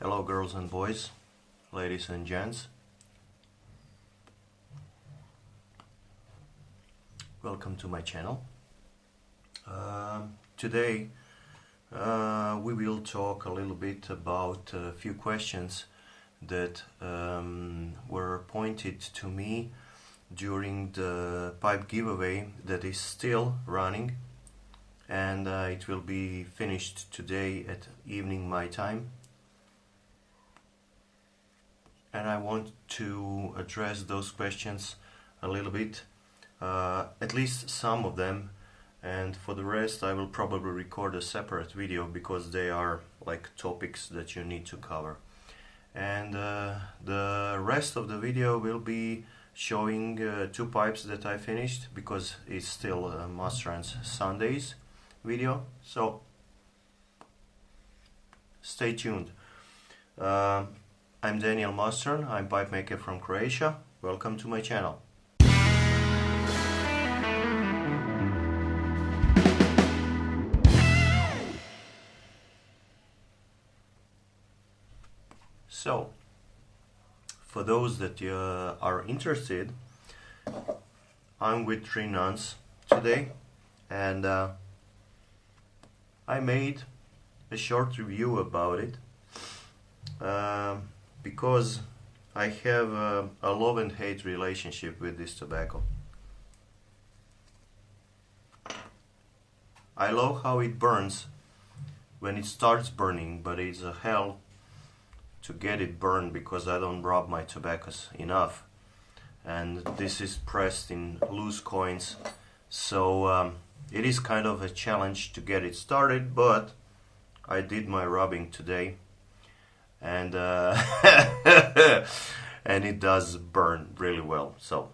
Hello girls and boys, ladies and gents. Welcome to my channel. Today we will talk a little bit about a few questions that were pointed to me during the pipe giveaway that is still running, and it will be finished today at evening my time. And I want to address those questions a little bit, at least some of them, and for the rest I will probably record a separate video because they are like topics that you need to cover. And the rest of the video will be showing two pipes that I finished because it's still a MUSTRAN Sundays video, so stay tuned. I'm Daniel Mustran, I'm pipe maker from Croatia. Welcome to my channel. So, for those that are interested, I'm with 3 nuns today, and I made a short review about it. Because I have a love and hate relationship with this tobacco. I love how it burns when it starts burning, but it's a hell to get it burned because I don't rub my tobaccos enough, and this is pressed in loose coins, so it is kind of a challenge to get it started, but I did my rubbing today. And and it does burn really well, so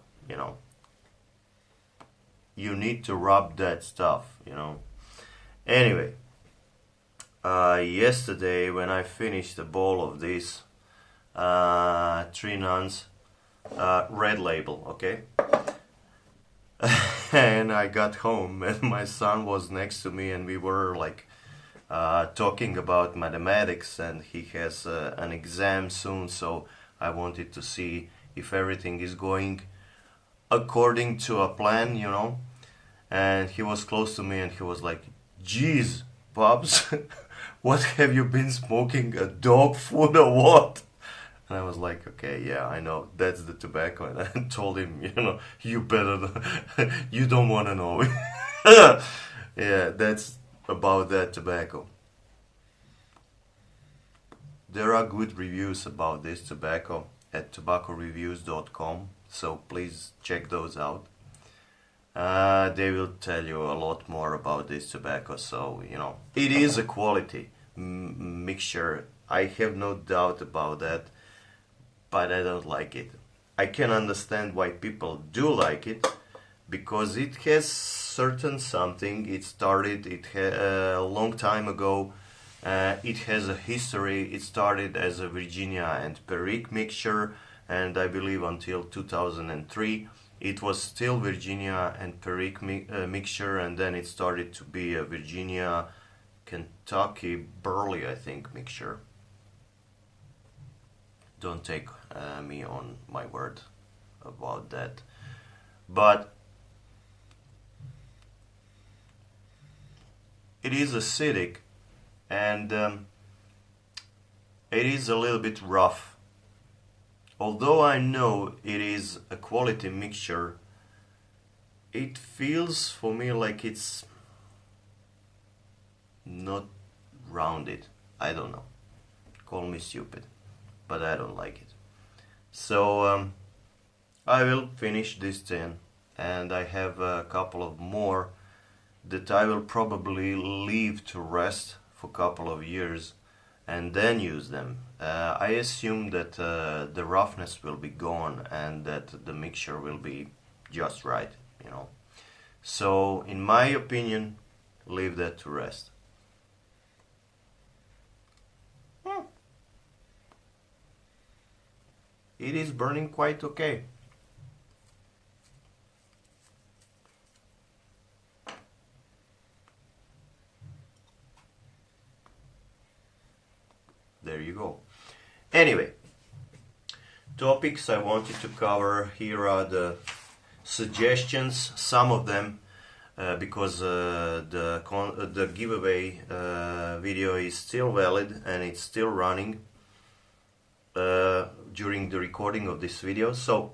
you need to rub that stuff, Anyway, yesterday when I finished a bowl of this 3 nuns red label, okay, and I got home and my son was next to me and we were like talking about mathematics, and he has an exam soon, so I wanted to see if everything is going according to a plan, and he was close to me and he was like, "Geez, Pops, what have you been smoking, a dog food or what?" And I was like, "Okay, yeah, I know, that's the tobacco." And I told him, "You better, you don't want to know." Yeah, that's about that tobacco. There are good reviews about this tobacco at tobaccoreviews.com, so please check those out. They will tell you a lot more about this tobacco, so it is a quality mixture, I have no doubt about that, but I don't like it. I can understand why people do like it, because it has certain something. It started a long time ago. It has a history. It started as a Virginia and Perique mixture, and I believe until 2003 it was still Virginia and Perique mixture, and then it started to be a Virginia Kentucky Burley, I think, mixture. Don't take me on my word about that, but it is acidic, and it is a little bit rough. Although I know it is a quality mixture, it feels for me like it's not rounded. I don't know. Call me stupid, but I don't like it. So I will finish this 10, and I have a couple of more that I will probably leave to rest for a couple of years and then use them. I assume that the roughness will be gone and that the mixture will be just right, So in my opinion, leave that to rest. It is burning quite okay. There you go. Anyway, topics I wanted to cover here are the suggestions, some of them because the giveaway video is still valid and it's still running during the recording of this video, so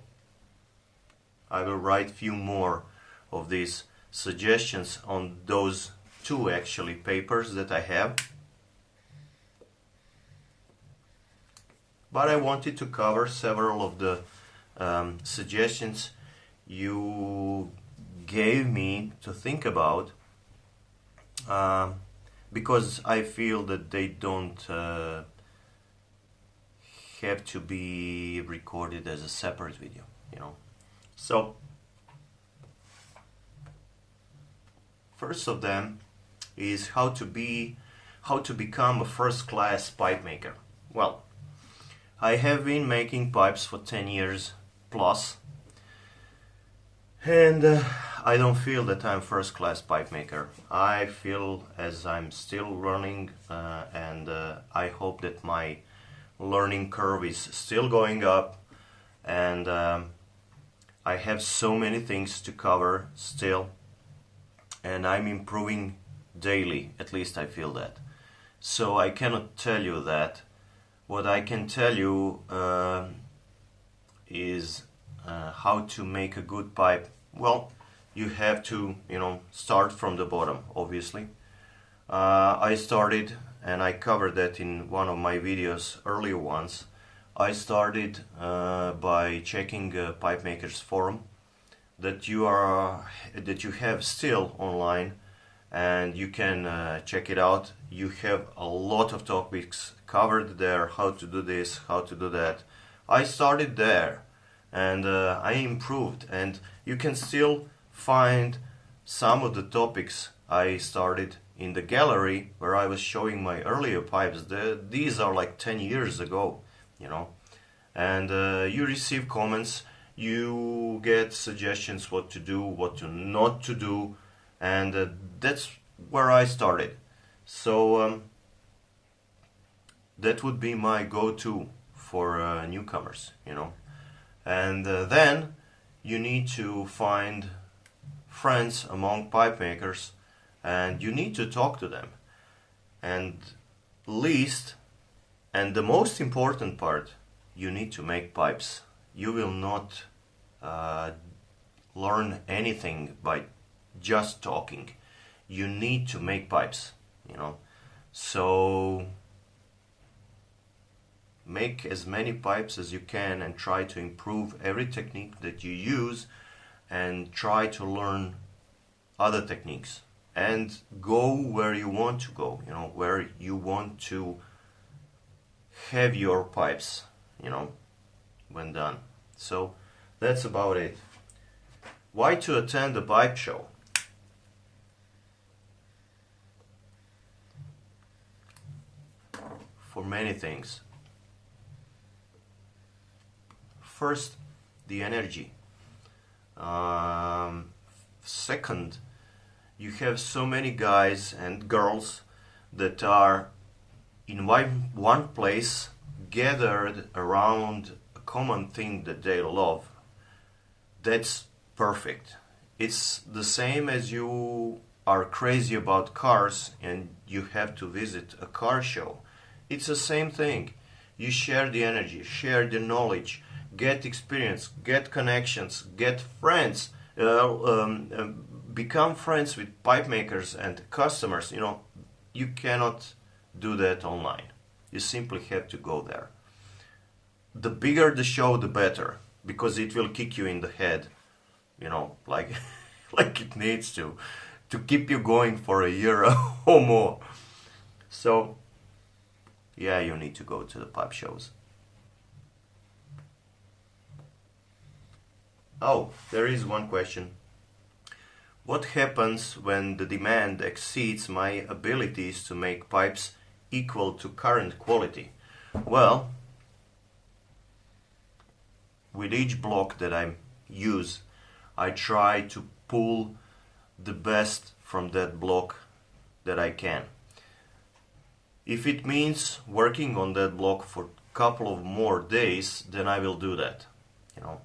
I will write few more of these suggestions on those two actually papers that I have. But I wanted to cover several of the suggestions you gave me to think about, because I feel that they don't have to be recorded as a separate video, you know. So first of them is how to become a first-class pipe maker. Well, I have been making pipes for 10 years plus, and I don't feel that I'm first-class pipe maker. I feel as I'm still learning, and I hope that my learning curve is still going up, and I have so many things to cover still, and I'm improving daily, at least I feel that. So I cannot tell you that. What I can tell you is how to make a good pipe. Well, you have to, you know, start from the bottom, obviously. I started, and I covered that in one of my videos, earlier ones. I started by checking Pipe Makers forum that you have still online, and you can check it out. You have a lot of topics covered there, how to do this, how to do that. I started there, and I improved, and you can still find some of the topics I started in the gallery where I was showing my earlier pipes. These are like 10 years ago, you know, and you receive comments, you get suggestions what to do, what to not to do, and that's where I started. So that would be my go-to for newcomers, you know. And then you need to find friends among pipe makers, and you need to talk to them. And least, and the most important part, you need to make pipes. You will not learn anything by just talking. You need to make pipes, you know. So make as many pipes as you can and try to improve every technique that you use, and try to learn other techniques and go where you want to go, you know, where you want to have your pipes, you know, when done. So that's about it. Why to attend the pipe show? For many things. First, the energy. Second, you have so many guys and girls that are in one place, gathered around a common thing that they love. That's perfect. It's the same as you are crazy about cars and you have to visit a car show. It's the same thing. You share the energy, share the knowledge, get experience, get connections, get friends, become friends with pipe makers and customers. You know, you cannot do that online. You simply have to go there. The bigger the show, the better, because it will kick you in the head, you know, like like it needs to keep you going for a year or more. So yeah, you need to go to the pipe shows. Oh, there is one question. What happens when the demand exceeds my abilities to make pipes equal to current quality? Well, with each block that I use, I try to pull the best from that block that I can. If it means working on that block for a couple of more days, then I will do that. You know,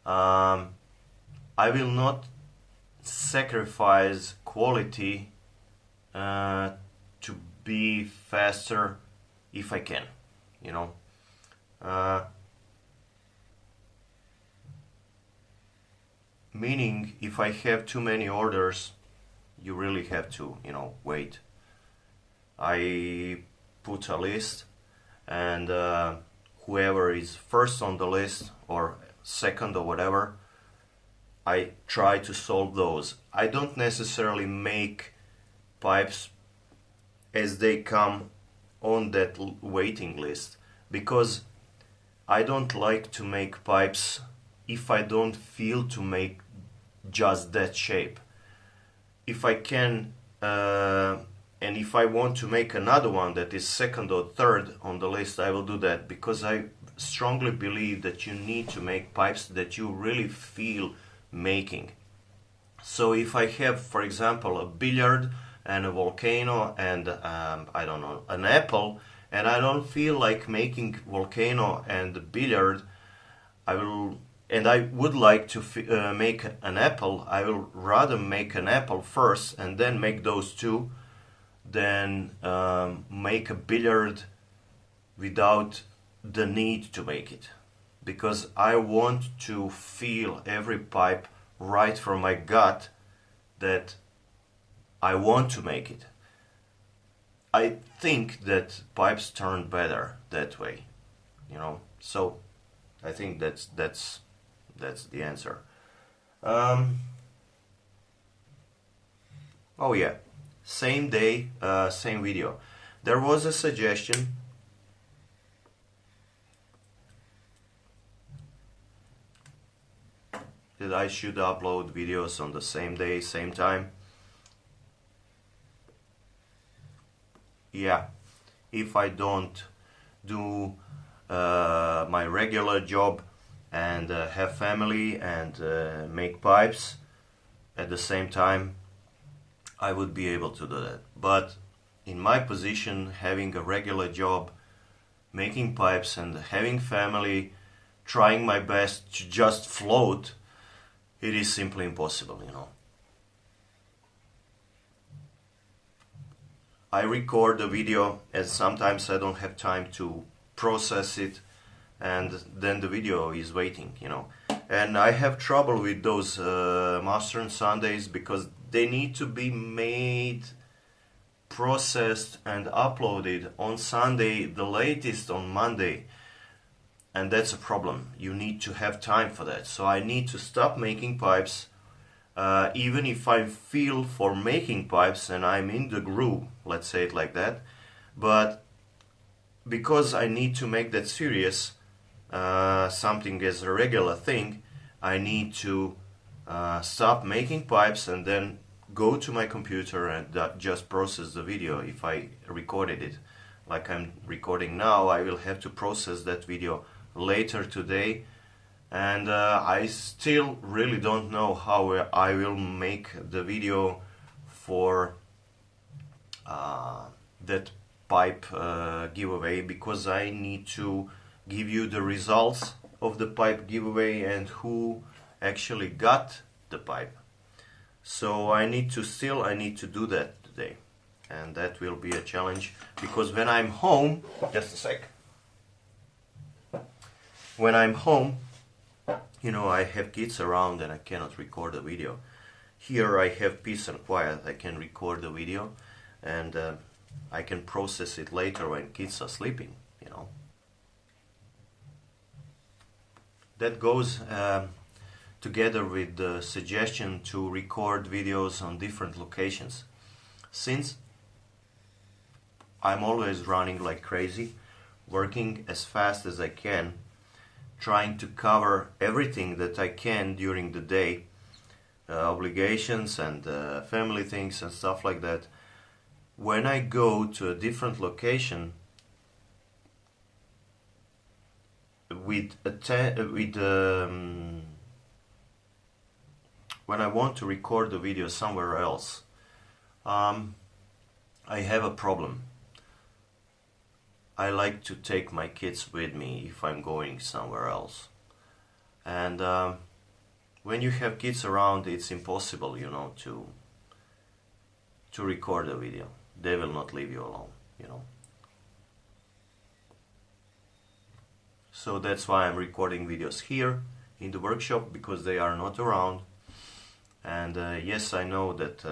I will not sacrifice quality to be faster if I can. You know, meaning if I have too many orders, you really have to, you know, wait. I put a list, and whoever is first on the list or second or whatever, I try to solve those. I don't necessarily make pipes as they come on that waiting list, because I don't like to make pipes if I don't feel to make just that shape. If I can and if I want to make another one that is second or third on the list, I will do that, because I strongly believe that you need to make pipes that you really feel making. So if I have, for example, a billiard and a volcano and I don't know, an apple, and I don't feel like making volcano and billiard, I would like to make an apple, I will rather make an apple first and then make those two, than make a billiard without the need to make it. Because I want to feel every pipe right from my gut that I want to make it. I think that pipes turn better that way, you know. So I think that's the answer. Oh yeah, same day, same video. There was a suggestion that I should upload videos on the same day, same time. Yeah, if I don't do my regular job and have family and make pipes at the same time, I would be able to do that. But in my position, having a regular job, making pipes and having family, trying my best to just float, it is simply impossible, you know. I record the video and sometimes I don't have time to process it, and then the video is waiting, you know. And I have trouble with those Mustran Sundays, because they need to be made, processed and uploaded on Sunday, the latest on Monday. And that's a problem. You need to have time for that. So I need to stop making pipes, even if I feel for making pipes and I'm in the groove, let's say it like that. But because I need to make that serious, something as a regular thing, I need to stop making pipes and then go to my computer and just process the video. If I recorded it like I'm recording now, I will have to process that video later today, and I still really don't know how I will make the video for that pipe giveaway, because I need to give you the results of the pipe giveaway and who actually got the pipe. So I need to do that today, and that will be a challenge, because when I'm home, just a sec, when I'm home, you know, I have kids around and I cannot record the video. Here I have peace and quiet, I can record the video, and I can process it later when kids are sleeping, you know. That goes together with the suggestion to record videos on different locations. Since I'm always running like crazy, working as fast as I can, trying to cover everything that I can during the day, obligations and family things and stuff like that. When I go to a different location when I want to record the video somewhere else, I have a problem. I like to take my kids with me if I'm going somewhere else. And when you have kids around, it's impossible, you know, to record a video. They will not leave you alone, you know. So that's why I'm recording videos here in the workshop, because they are not around. And yes, I know that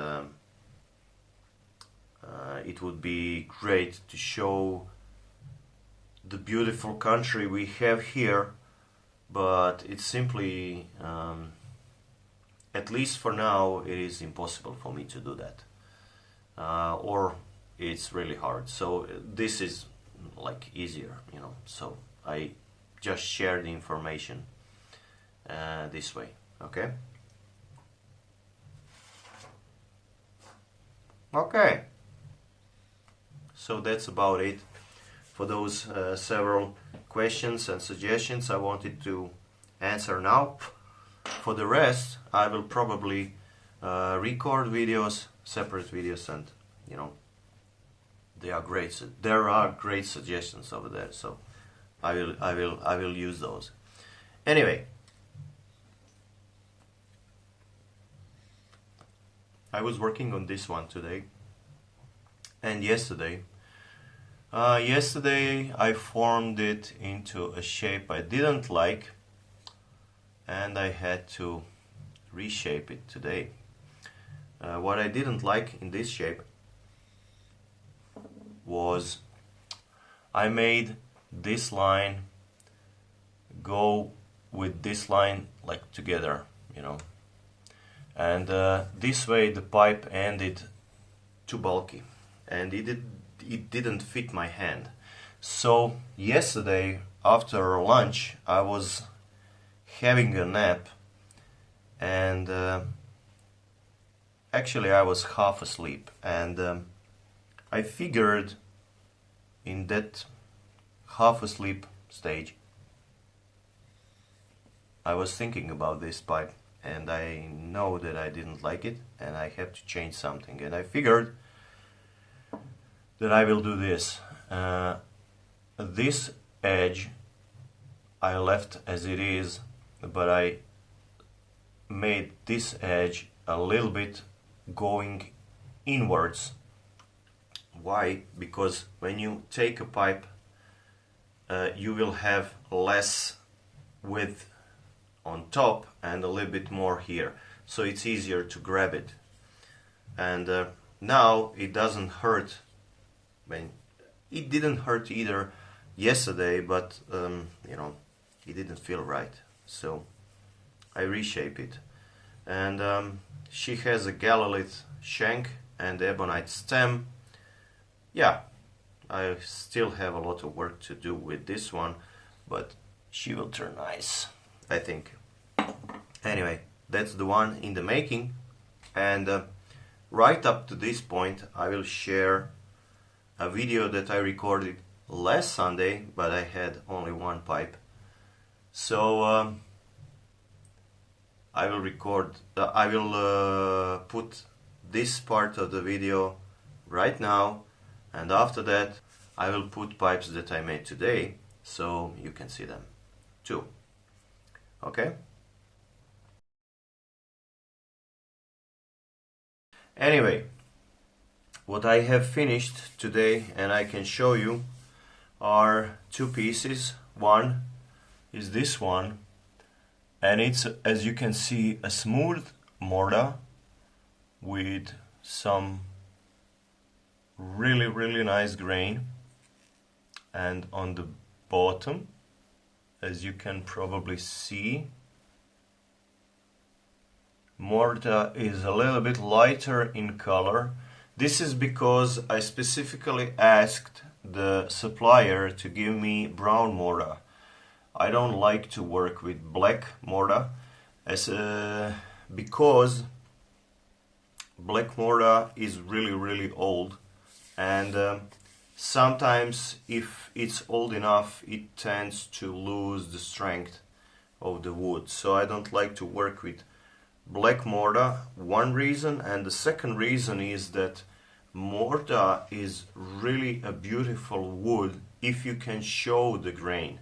it would be great to show the beautiful country we have here, but it's simply, at least for now, it is impossible for me to do that. Or it's really hard. So this is like easier, you know. So I just share the information this way, okay? Okay. So that's about it for those several questions and suggestions I wanted to answer now. For the rest, I will probably record videos, separate videos, and you know, there are great suggestions over there, so I will use those. Anyway, I was working on this one today and yesterday. Yesterday I formed it into a shape I didn't like, and I had to reshape it today. What I didn't like in this shape was I made this line go with this line like together, you know, and this way the pipe ended too bulky and it didn't fit my hand. So yesterday after lunch I was having a nap, and actually I was half asleep, and I figured in that half asleep stage I was thinking about this pipe, and I know that I didn't like it and I have to change something, and I figured that I will do this. This edge I left as it is, but I made this edge a little bit going inwards. Why? Because when you take a pipe, you will have less width on top and a little bit more here, so it's easier to grab it. And now it doesn't hurt. When it didn't hurt either yesterday, but you know, it didn't feel right, so I reshape it. And she has a galolith shank and ebonite stem. Yeah, I still have a lot of work to do with this one, but she will turn nice, I think. Anyway, that's the one in the making, and right up to this point I will share a video that I recorded last Sunday, but I had only one pipe. So I will put this part of the video right now, and after that I will put pipes that I made today so you can see them too. Okay? Anyway, what I have finished today and I can show you are two pieces. One is this one, and it's, as you can see, a smooth mortar with some really nice grain, and on the bottom, as you can probably see, mortar is a little bit lighter in color. This is because I specifically asked the supplier to give me brown mortar. I don't like to work with black mortar because black mortar is really old, and sometimes if it's old enough it tends to lose the strength of the wood. So I don't like to work with black mortar, one reason, and the second reason is that mortar is really a beautiful wood if you can show the grain.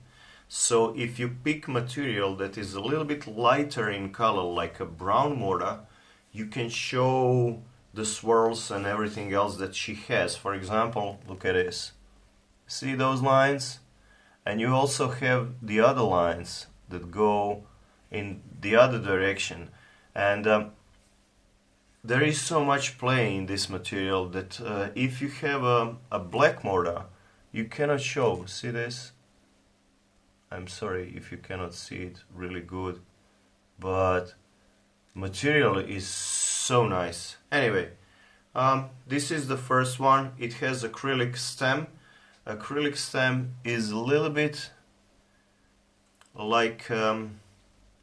So if you pick material that is a little bit lighter in color, like a brown mortar, you can show the swirls and everything else that she has. For example, look at this. See those lines? And you also have the other lines that go in the other direction. And there is so much play in this material that if you have a black mortar, you cannot show. See this? I'm sorry if you cannot see it really good, but material is so nice. Anyway, this is the first one. It has acrylic stem. Acrylic stem is a little bit like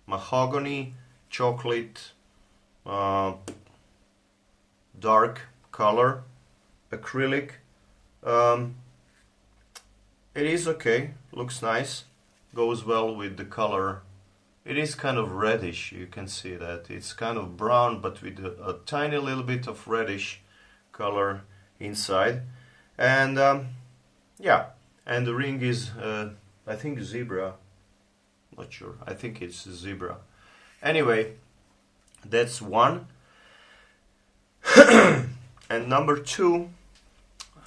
mahogany, chocolate, dark color acrylic. It is okay, looks nice, goes well with the color. It is kind of reddish, you can see that. It's kind of brown but with a tiny little bit of reddish color inside. And yeah, and the ring is I think zebra, not sure, I think it's zebra. Anyway, that's one. And number two,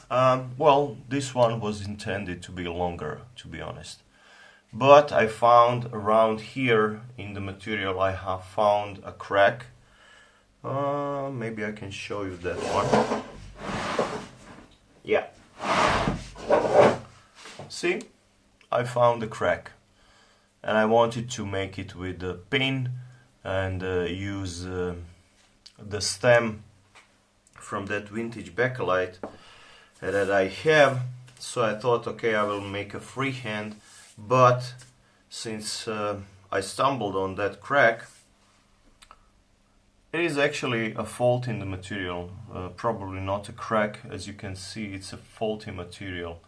well, this one was intended to be longer, to be honest. But I found around here in the material, I have found a crack. Maybe I can show you that one. Yeah. See? I found a crack. And I wanted to make it with a pin and use the stem from that vintage bakelite that I have. So I thought, okay, I will make a freehand, but since I stumbled on that crack, it is actually a fault in the material, probably not a crack. As you can see, it's a faulty material,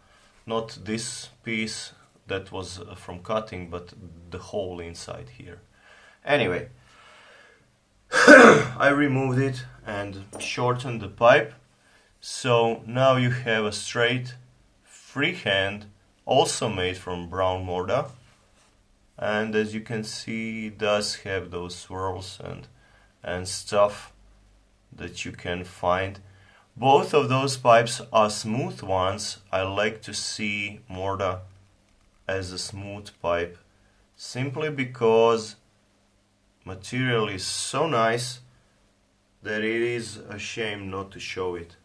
not this piece that was from cutting, but the hole inside here. Anyway, I removed it and shortened the pipe, so now you have a straight freehand, also made from brown mortar, and as you can see, it does have those swirls and stuff that you can find. Both of those pipes are smooth ones. I like to see mortar as a smooth pipe simply because material is so nice that it is a shame not to show it.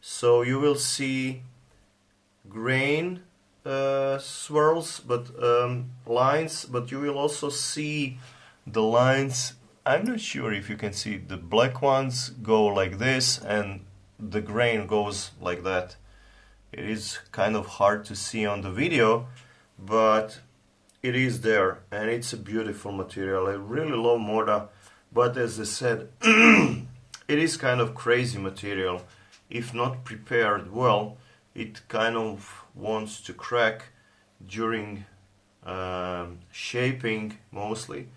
So you will see grain swirls, but lines, but you will also see the lines. I'm not sure if you can see, the black ones go like this and the grain goes like that. It is kind of hard to see on the video, but it is there, and it's a beautiful material. I really love mortar, but as I said, it is kind of crazy material. If not prepared well, it kind of wants to crack during shaping mostly.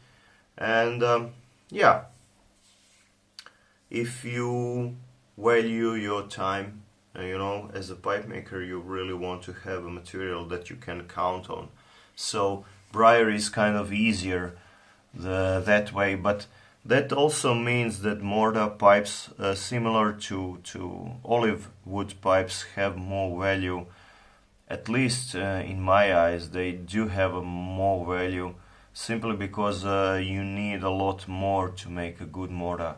And yeah, if you value your time, you know, as a pipe maker, you really want to have a material that you can count on. So briar is kind of easier that way, but that also means that mortar pipes, similar to olive wood pipes, have more value. At least in my eyes, they do have a more value, simply because you need a lot more to make a good mortar.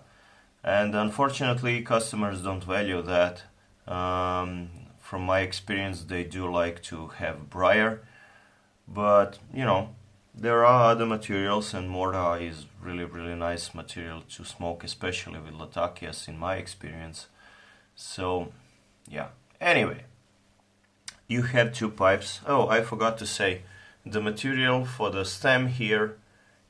And unfortunately, customers don't value that. From my experience, they do like to have briar, but you know, there are other materials, and mortar is really nice material to smoke, especially with latakias, in my experience. So yeah, anyway, you have two pipes. Oh, I forgot to say, the material for the stem here,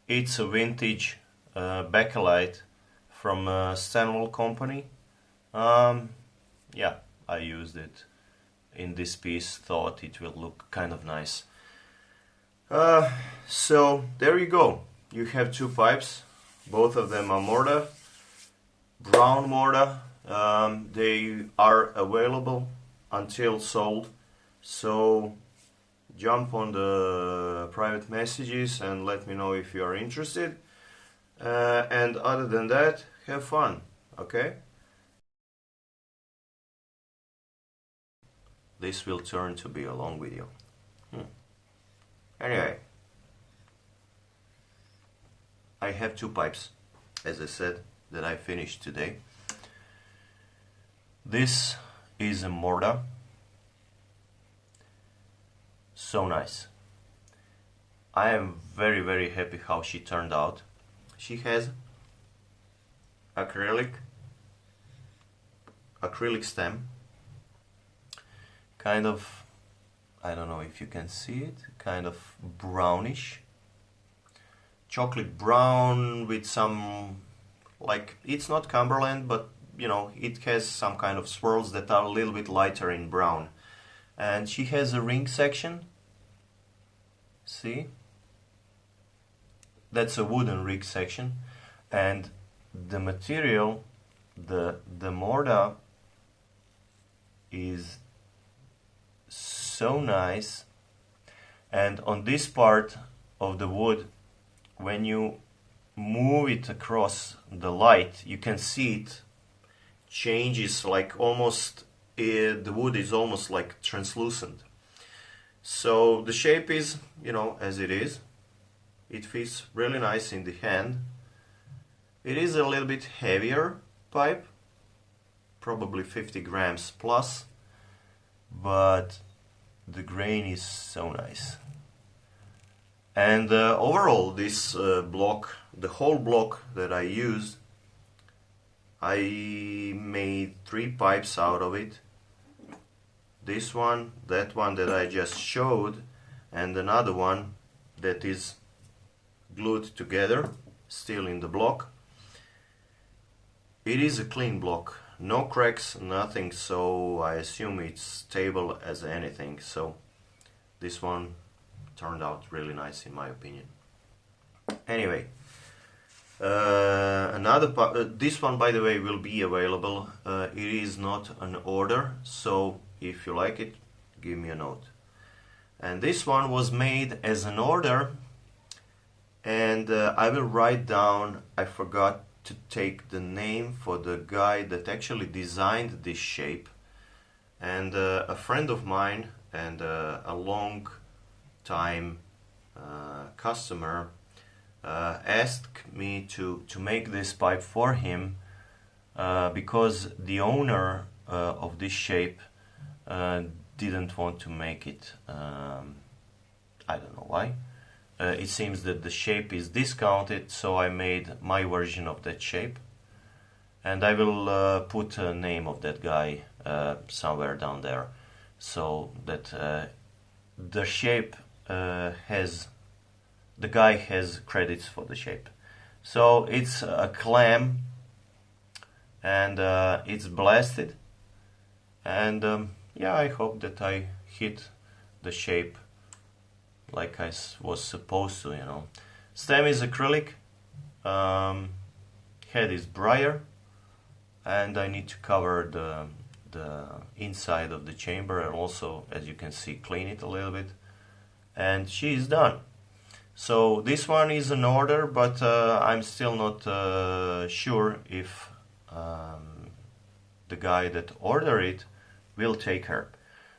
it's a vintage bakelite from Stanwell company. Yeah, I used it in this piece, thought it will look kind of nice. So there you go. You have two pipes. Both of them are mortar, brown mortar. They are available until sold. So jump on the private messages and let me know if you are interested. And other than that, have fun, okay? This will turn to be a long video. Anyway, I have 2 pipes, as I said, that I finished today. This is a mortar. So nice. I am very happy how she turned out. She has acrylic stem, kind of, I don't know if you can see it, kind of brownish, chocolate brown with some, like, it's not Cumberland, but you know, it has some kind of swirls that are a little bit lighter in brown. And she has a ring section. See? That's a wooden ring section. And the material, the mortar is so nice. And on this part of the wood, when you move it across the light, you can see it changes, like almost, the wood is almost like translucent. So the shape is, you know, as it is. It fits really nice in the hand. It is a little bit heavier pipe, probably 50 grams plus, but the grain is so nice. And overall, this block, the whole block that I used, I made 3 pipes out of it. This one, that one that I just showed, and another one that is glued together, still in the block. It is a clean block, no cracks, nothing, so I assume it's stable as anything. So this one turned out really nice in my opinion. Anyway, this one, by the way, will be available. It is not an order, so if you like it, give me a note. And this one was made as an order, and I will write down, I forgot to take the name for the guy that actually designed this shape. And a friend of mine and a long time customer asked me to make this pipe for him because the owner of this shape didn't want to make it. I don't know why. It seems that the shape is discounted, so I made my version of that shape, and I will put a name of that guy somewhere down there, so that the shape has, the guy has credits for the shape. So it's a clam, and it's blasted, and yeah, I hope that I hit the shape like I was supposed to, you know. Stem is acrylic, head is briar, and I need to cover the inside of the chamber, and also, as you can see, clean it a little bit, and she is done. So this one is an order, but I'm still not sure if the guy that ordered it will take her.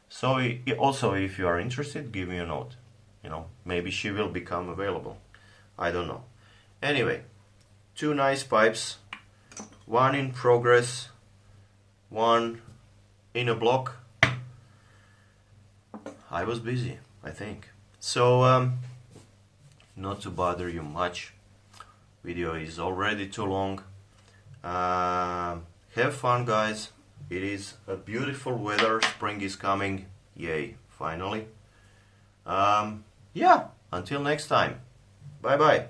So also, if you are interested, give me a note. You know, maybe she will become available. I don't know. Anyway, 2 nice pipes, one in progress, one in a block. I was busy, I think. So, not to bother you much, video is already too long. Have fun, guys. It is a beautiful weather, spring is coming, yay, finally. Yeah, until next time, bye bye.